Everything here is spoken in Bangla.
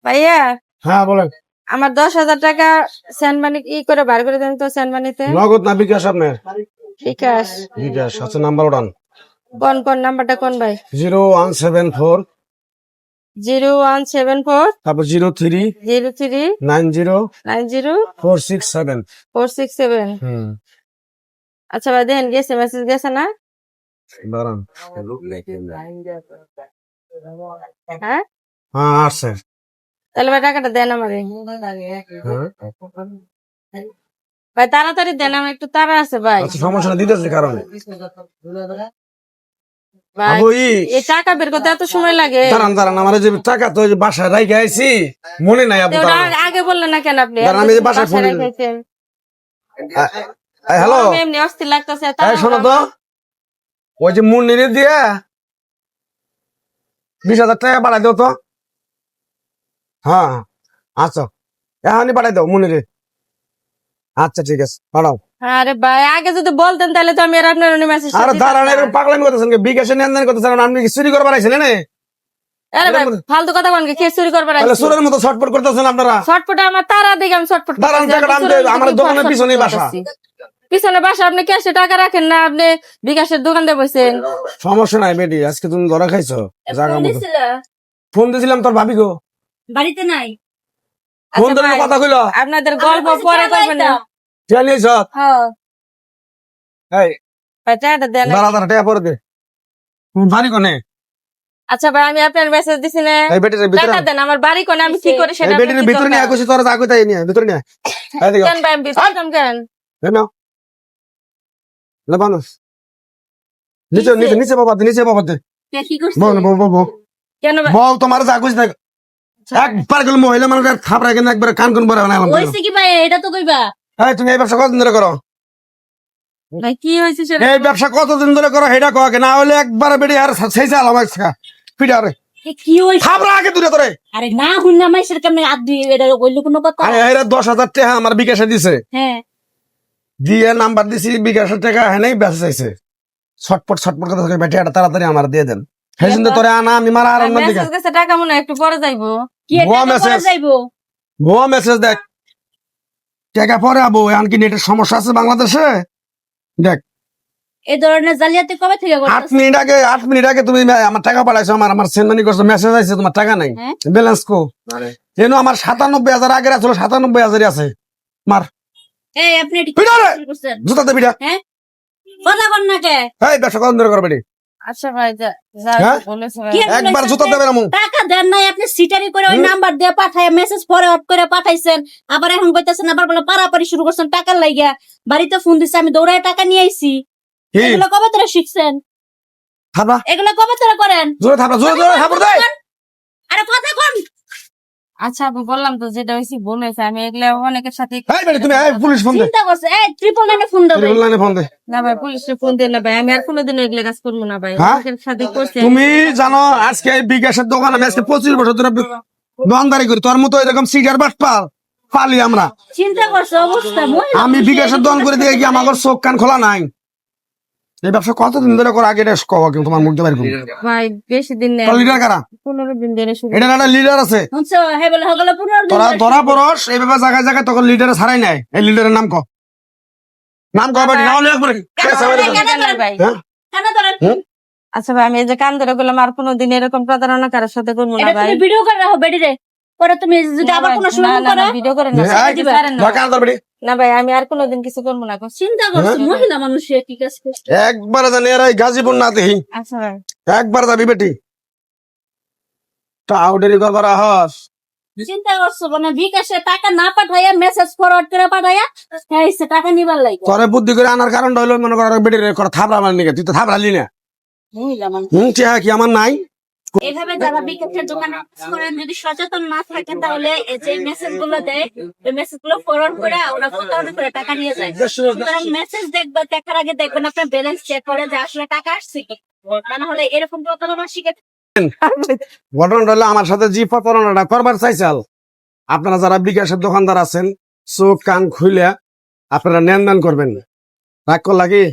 ভাইয়া হ্যাঁ বলেন। আমার 10,000 টাকা সেন্ডমানি করে বার করে দেন তো সেন্ডমানিতে। নগদ না বিকাশ আপনার? বিকাশ। বিকাশ আছে, নাম্বার ওঠান। কোন নাম্বারটা কোন ভাই? 0174 0174 তারপর 03 03 90 90 467। 467। আচ্ছা ভাই দেন গেছে, মেসেজ গেছে না? দাঁড়ান। হ্যাঁ হ্যাঁ আসছে। তাহলে ভাই টাকাটা দেন আমারে। ভাই তাড়াতাড়ি দেন, আমার একটু তাড়া আছে ভাই। আচ্ছা সমস্যা দিতেছে কারণে। ভাই আবু এই টাকা বের করতে এত সময় লাগে? দাঁড়ান আমার যে টাকা তো ওই যে বাসায় রাইখে আইছি, মনে নাই আবু। ওটা আগে বললেন না কেন আপনি? দাঁড়ান, আমি যে বাসায় ফোন রেখেছেন। হ্যালো আমি এমনি অস্থির লাগতেছে। শোনো তো, ওই যে মুন্নিরে দিয়ে 20,000 টাকা বাড়াই দাও তো। হ্যাঁ আচ্ছা এখনই পাঠাই দাও মুন্নিরে। আচ্ছা ঠিক আছে পাঠাও। আরে ভাই আগে যদি বলতেন তাহলে তো আমি আর আপনার মেসেজ। আরে দাঁড়ান, এরকম পাগলামি করতেছেন, বিকাশে লেনদেন করতেছেন, আপনি কি চুরি করবার আইছেন? আরে ভাই ফালতু কথা বলেন, কে চুরি করবার তাহলে আইছে? চোরের মতো ছটফট করতেছেন আপনারা। ছটফট আমার তারা দেখে আমি ছটফট দাঁড়ান, টাকাটা আনতে আমার দোকানের পিছনে বাসা। পিছনে বাসা, আপনি ক্যাশে টাকা রাখেন না, আপনি বিকাশের দোকান দিয়ে বসেন। সমস্যা নাই বেটি, আজকে তুমি ধরা খাইছো। ফোন দিয়েছিলাম তোর ভাবি গো, বাড়িতে নাই। ফোন ধরে কথা কইল। আপনাদের গল্প পরে করবেন না। জানিস হ্যাঁ এই ভাই টাকাটা দেন। দাঁড়া টাকা পরে দে। বাড়ি কোনে? আচ্ছা ভাই আমি আপনার মেসেজ দিছি না, এই বেটির ভিতরে টাকা দেন। আমার বাড়ি কোনে, আমি কি করে সেটা? এই বেটির ভিতরে নিয়ে কইছি তোরা যা কইতা নিয়ে ভিতরে নিয়ে। এই দেখো কেন ভাই আমি ভিতরে কেন কেন? এই নাও না বানস নিচে নিচে নিচে বাবা দে। কে কি করছে? বউ কেন ভাই? বউ তোমার যা কইছ না একবার গেল মহিলা মানুষের থাপড়া কেন একবার কান কোন বড় বানালাম। হইছে কি ভাই, এটা তো কইবা। এই তুমি এই ব্যবসা কতদিন ধরে করো? ভাই কি হয়েছে সেটা? এই ব্যবসা কতদিন ধরে করো সেটা কও, না হলে একবার বেড়ে আর সেই চাল আমার পিঠা রে কি হইছে? থাপড়া আগে দূরে তোরে। আরে না হুন না মাইসের কেমনে হাত দিয়ে এটা কইলো কোনো কথা? আরে এরা 10,000 টাকা আমার বিকাশে দিছে, হ্যাঁ দিয়ে নাম্বার দিছি, বিকাশের টাকা হ্যাঁ বেঁচে চাইছে। ছটপট কথা থাকে, বেটি এটা তাড়াতাড়ি আমার দিয়ে দেন। সেই জন্য তোরে আনা আমি মারা আর অন্য দিকে। মেসেজ গেছে, টাকা মনে হয় একটু পরে যাইবো। কি এটা ভুয়া করা মেসেজ। যাইবো? ভুয়া মেসেজ দেখ, টাকা পরে আবো। এখন কি নেটের সমস্যা আছে বাংলাদেশে? দেখ এই ধরনের জালিয়াতি কবে থেকে 8 করতেছ? মিনিট আগে তুমি আমার টাকা পাঠাইছো, আমার সেন্ডমানি করছো, মেসেজ আইছে তোমার টাকা নাই, হ্যাঁ? ব্যালেন্স কো। যেন আমার 97,000 আগের আসলে 97,000 আছে। মার এই আপনি এটা কি পিটা রে! করছেন? জুতাতে পিঠা। হ্যাঁ কথা বল না কে? এই ব্যবসা কত ধরে করবে? আচ্ছা ভাই যা হ্যাঁ? বলেছে ভাই। কি একবার জুতা দেবে না মুখ। টাকা দেন নাই, আপনি সিটারি করে ওই নাম্বার দিয়ে পাঠায় মেসেজ ফরওয়ার্ড করে পাঠাইছেন, আবার এখন কইতাছেন আবার বলে পারাপারি শুরু করছেন টাকার লাইগা। বাড়িতে ফোন দিছে, আমি দৌড়ায় টাকা নিয়ে আইছি। কি এগুলো কবে তোরা শিখছেন? থাপড়া এগুলো কবে তোরা করেন? জোরে থাপড়া, জোরে থাপড় দেয়। আরে কথা কোন? আচ্ছা আপু বললাম তো যেটা হয়েছে বলেছে, আমি এগুলা অনেকের সাথে। এই বেটি তুমি এই পুলিশ ফোন দে। চিন্তা করছে এই 999 ফোন দাও। অনলাইনে ফোন দে। না ভাই পুলিশে ফোন দেন না ভাই, আমি আর কোনোদিন এগুলা কাজ করবো না ভাই। হ্যাঁ? অনেকের সাথে করছে। তুমি জানো আজকে এই বিকাশের দোকান আমি আজকে 25 বছর ধরে দোকানদারি করি, তোর মতো এরকম সিগার বাট পালি আমরা। চিন্তা করছে অবস্থা। আমি বিকাশের দোকান করে দিয়ে কি আমার চোখ কান খোলা নাই? এই ব্যবসা কতদিন ধরে করো আগে এটা কও, কিন্তু তোমার মুখ দিয়ে বাইর করো। ভাই বেশি দিন নেই, তোর লিডার কারা? 15 দিন ধরে শুরু। এটা একটা লিডার আছে, শুনছো হে বলে হগলে 15 দিন তোরা ধরে ধরা পড়স এই ব্যাপার জায়গায় জায়গায়, তখন লিডারে ছাড়াই নাই। এই লিডারের নাম ক, নাম কবে না হলে একবার ভাই। হ্যাঁ? কেন ধরেন? আচ্ছা ভাই আমি এই যে কান ধরে বললাম আর কোনোদিন এরকম প্রতারণা কারোর সাথে করবো না এটা ভাই। তুমি ভিডিও করে রাখো বেডি রে, পরে তুমি যদি আবার কোনো সময় করো। ভিডিও করেন না, হ্যাঁ, দিতে পারেন না। দরকার তোর বেটি। না ভাই আমি আর কোনোদিন কিছু করবো না। চিন্তা করছে মহিলা মানুষ কি কাজ করছে? একবার জানি এরা এই গাজীপুর না দেখি, আচ্ছা ভাই একবার যাবি বেটি টাউডেরি কবার আহস। চিন্তা করছো মানে বিকাশে টাকা না পাঠাইয়া মেসেজ ফরওয়ার্ড করে পাঠাইয়া খাইছে টাকা নিবার লাগে। তোরে বুদ্ধি করে আনার কারণটা হলো মনে করো বেটির করে থাপড়া আমার নিকে, তুই তো থাপড়ালি না। মহিলা মানুষ চেহা কি আমার নাই? এভাবে যারা বিকাশের দোকানে কাজ করেন যদি সচেতন না থাকেন তাহলে এই যে মেসেজ গুলো দেয় ওই মেসেজ গুলো ফরওয়ার্ড করে ওরা প্রতারণা করে টাকা নিয়ে যায়। সুতরাং মেসেজ দেখবেন, দেখার আগে দেখবেন আপনার ব্যালেন্স চেক করে যে আসলে টাকা আসছে কি, তা না হলে এরকম প্রতারণা শিখে। ঘটনাটা হলো আমার সাথে যে প্রতারণাটা করবার চাইছাল, আপনারা যারা বিকাশের দোকানদার আছেন চোখ কান খুলে আপনারা লেনদেন করবেন। রাগ করলা কি?